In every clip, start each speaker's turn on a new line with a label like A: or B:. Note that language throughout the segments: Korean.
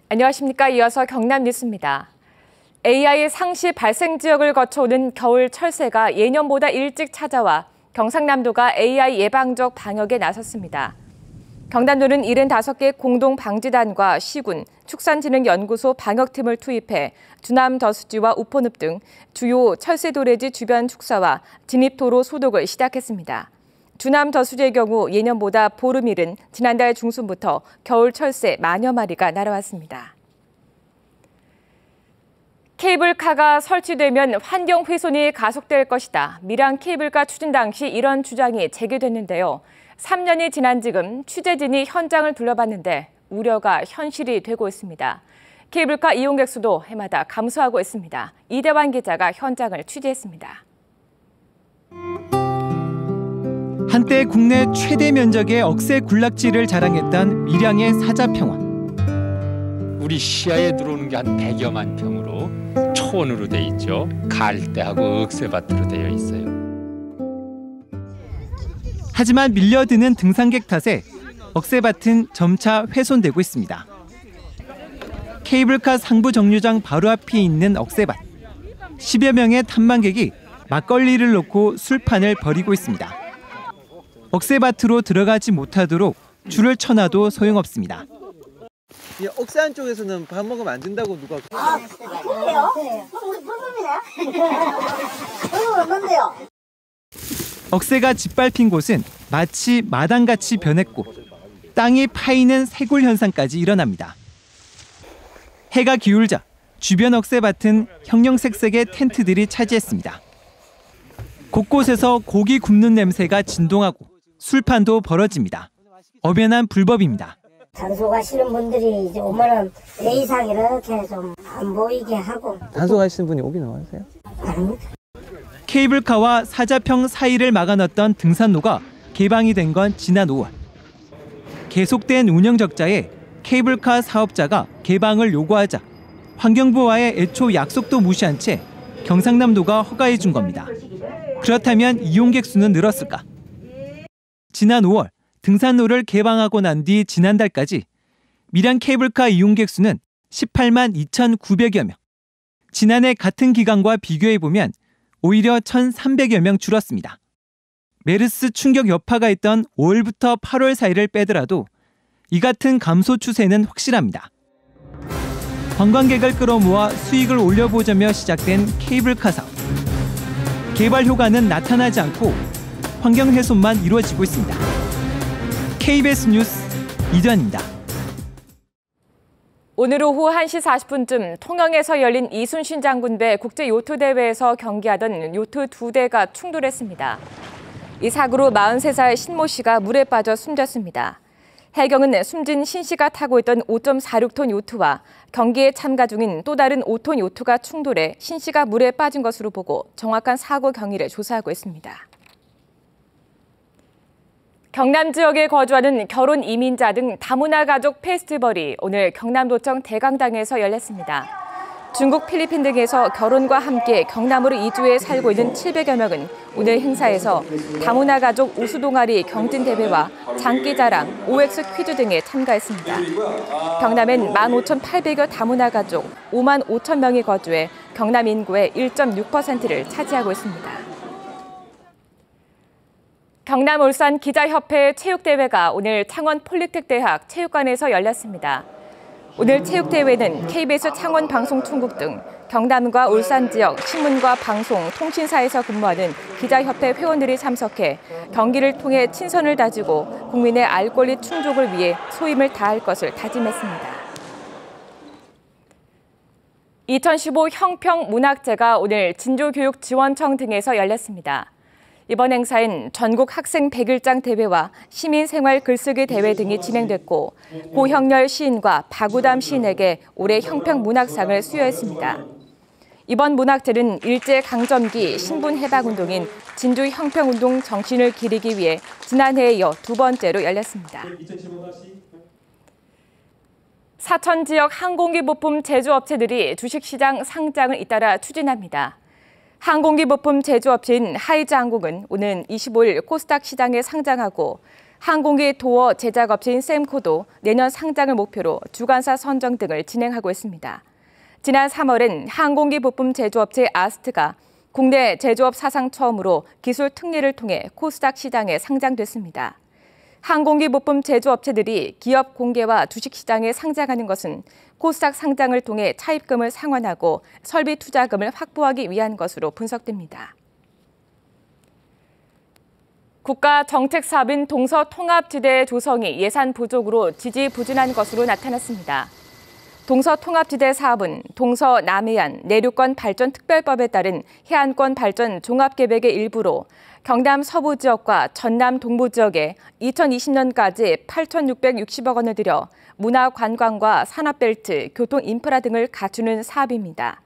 A: 안녕하십니까. 이어서 경남 뉴스입니다. AI 상시 발생 지역을 거쳐오는 겨울 철새가 예년보다 일찍 찾아와 경상남도가 AI 예방적 방역에 나섰습니다. 경남도는 75개 공동방지단과 시군, 축산진흥연구소 방역팀을 투입해 주남 저수지와 우포늪 등 주요 철새도래지 주변 축사와 진입도로 소독을 시작했습니다. 주남 저수지의 경우 예년보다 보름 이른 지난달 중순부터 겨울 철새 만여 마리가 날아왔습니다. 케이블카가 설치되면 환경 훼손이 가속될 것이다. 밀양 케이블카 추진 당시 이런 주장이 제기됐는데요. 3년이 지난 지금 취재진이 현장을 둘러봤는데 우려가 현실이 되고 있습니다. 케이블카 이용객 수도 해마다 감소하고 있습니다. 이대환 기자가 현장을 취재했습니다.
B: 한때 국내 최대 면적의 억새 군락지를 자랑했던 밀양의 사자평원.
C: 우리 시야에 들어오는 게 한 100여만 평으로 초원으로 돼 있죠. 갈대하고 억새밭으로 되어 있어요.
B: 하지만 밀려드는 등산객 탓에 억새밭은 점차 훼손되고 있습니다. 케이블카 상부 정류장 바로 앞에 있는 억새밭. 10여 명의 탐방객이 막걸리를 놓고 술판을 벌이고 있습니다. 억새밭으로 들어가지 못하도록 줄을 쳐놔도 소용없습니다.
D: 이 억새 안쪽에서는 밥 먹으면 안 된다고 누가?
E: 그래요? 우리 불법이네. 불법 없는데요.
B: 억새가 짓밟힌 곳은 마치 마당같이 변했고 땅이 파이는 새골 현상까지 일어납니다. 해가 기울자 주변 억새밭은 형형색색의 텐트들이 차지했습니다. 곳곳에서 고기 굽는 냄새가 진동하고 술판도 벌어집니다. 엄연한 불법입니다.
E: 단속 하시는 분들이 이제 오면은 내 이상 이렇게 좀 안 보이게 하고.
D: 단속하시는 분이 오긴 와세요?
E: 아닙니다.
B: 케이블카와 사자평 사이를 막아놨던 등산로가 개방이 된 건 지난 5월. 계속된 운영 적자에 케이블카 사업자가 개방을 요구하자 환경부와의 애초 약속도 무시한 채 경상남도가 허가해 준 겁니다. 그렇다면 이용객 수는 늘었을까? 지난 5월 등산로를 개방하고 난 뒤 지난달까지 밀양 케이블카 이용객 수는 18만 2,900여 명. 지난해 같은 기간과 비교해보면 오히려 1,300여 명 줄었습니다. 메르스 충격 여파가 있던 5월부터 8월 사이를 빼더라도 이 같은 감소 추세는 확실합니다. 관광객을 끌어모아 수익을 올려보자며 시작된 케이블카 사업. 개발 효과는 나타나지 않고 환경 훼손만 이루어지고 있습니다. KBS 뉴스 이대환입니다.
A: 오늘 오후 1시 40분쯤 통영에서 열린 이순신 장군배 국제요트대회에서 경기하던 요트 2대가 충돌했습니다. 이 사고로 43살 신모 씨가 물에 빠져 숨졌습니다. 해경은 숨진 신 씨가 타고 있던 5.46톤 요트와 경기에 참가 중인 또 다른 5톤 요트가 충돌해 신 씨가 물에 빠진 것으로 보고 정확한 사고 경위를 조사하고 있습니다. 경남 지역에 거주하는 결혼 이민자 등 다문화 가족 페스티벌이 오늘 경남도청 대강당에서 열렸습니다. 중국, 필리핀 등에서 결혼과 함께 경남으로 이주해 살고 있는 700여 명은 오늘 행사에서 다문화 가족 우수동아리 경진대회와 장기자랑, OX 퀴즈 등에 참가했습니다. 경남엔 15,800여 다문화 가족 5만 5천 명이 거주해 경남 인구의 1.6%를 차지하고 있습니다. 경남 울산 기자협회 체육대회가 오늘 창원 폴리텍대학 체육관에서 열렸습니다. 오늘 체육대회는 KBS 창원방송총국 등 경남과 울산 지역 신문과 방송, 통신사에서 근무하는 기자협회 회원들이 참석해 경기를 통해 친선을 다지고 국민의 알 권리 충족을 위해 소임을 다할 것을 다짐했습니다. 2015 형평문학제가 오늘 진주교육지원청 등에서 열렸습니다. 이번 행사엔 전국 학생 100일장 대회와 시민생활 글쓰기 대회 등이 진행됐고 고형렬 시인과 박우담 시인에게 올해 형평문학상을 수여했습니다. 이번 문학제는 일제강점기 신분해방운동인 진주형평운동 정신을 기리기 위해 지난해에 이어 두 번째로 열렸습니다. 사천 지역 항공기 부품 제조업체들이 주식시장 상장을 잇따라 추진합니다. 항공기 부품 제조업체인 하이즈항공은 오는 25일 코스닥 시장에 상장하고 항공기 도어 제작업체인 셈코도 내년 상장을 목표로 주관사 선정 등을 진행하고 있습니다. 지난 3월엔 항공기 부품 제조업체 아스트가 국내 제조업 사상 처음으로 기술 특례를 통해 코스닥 시장에 상장됐습니다. 항공기 부품 제조업체들이 기업 공개와 주식시장에 상장하는 것은 코스닥 상장을 통해 차입금을 상환하고 설비 투자금을 확보하기 위한 것으로 분석됩니다. 국가 정책 사업인 동서통합지대 조성이 예산 부족으로 지지부진한 것으로 나타났습니다. 동서통합지대 사업은 동서남해안 내륙권 발전 특별법에 따른 해안권 발전 종합계획의 일부로 경남 서부 지역과 전남 동부 지역에 2020년까지 8,660억 원을 들여 문화 관광과 산업벨트, 교통 인프라 등을 갖추는 사업입니다.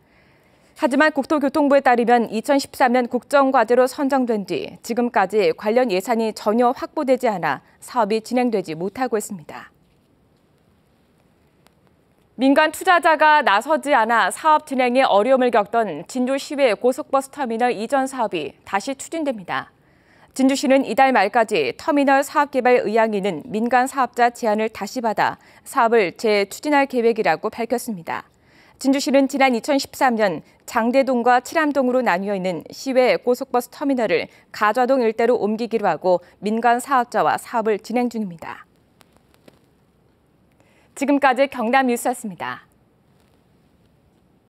A: 하지만 국토교통부에 따르면 2013년 국정과제로 선정된 뒤 지금까지 관련 예산이 전혀 확보되지 않아 사업이 진행되지 못하고 있습니다. 민간 투자자가 나서지 않아 사업 진행에 어려움을 겪던 진주시외 고속버스 터미널 이전 사업이 다시 추진됩니다. 진주시는 이달 말까지 터미널 사업개발 의향이 있는 민간 사업자 제안을 다시 받아 사업을 재추진할 계획이라고 밝혔습니다. 진주시는 지난 2013년 장대동과 칠암동으로 나뉘어 있는 시외 고속버스 터미널을 가좌동 일대로 옮기기로 하고 민간 사업자와 사업을 진행 중입니다. 지금까지 경남 뉴스였습니다.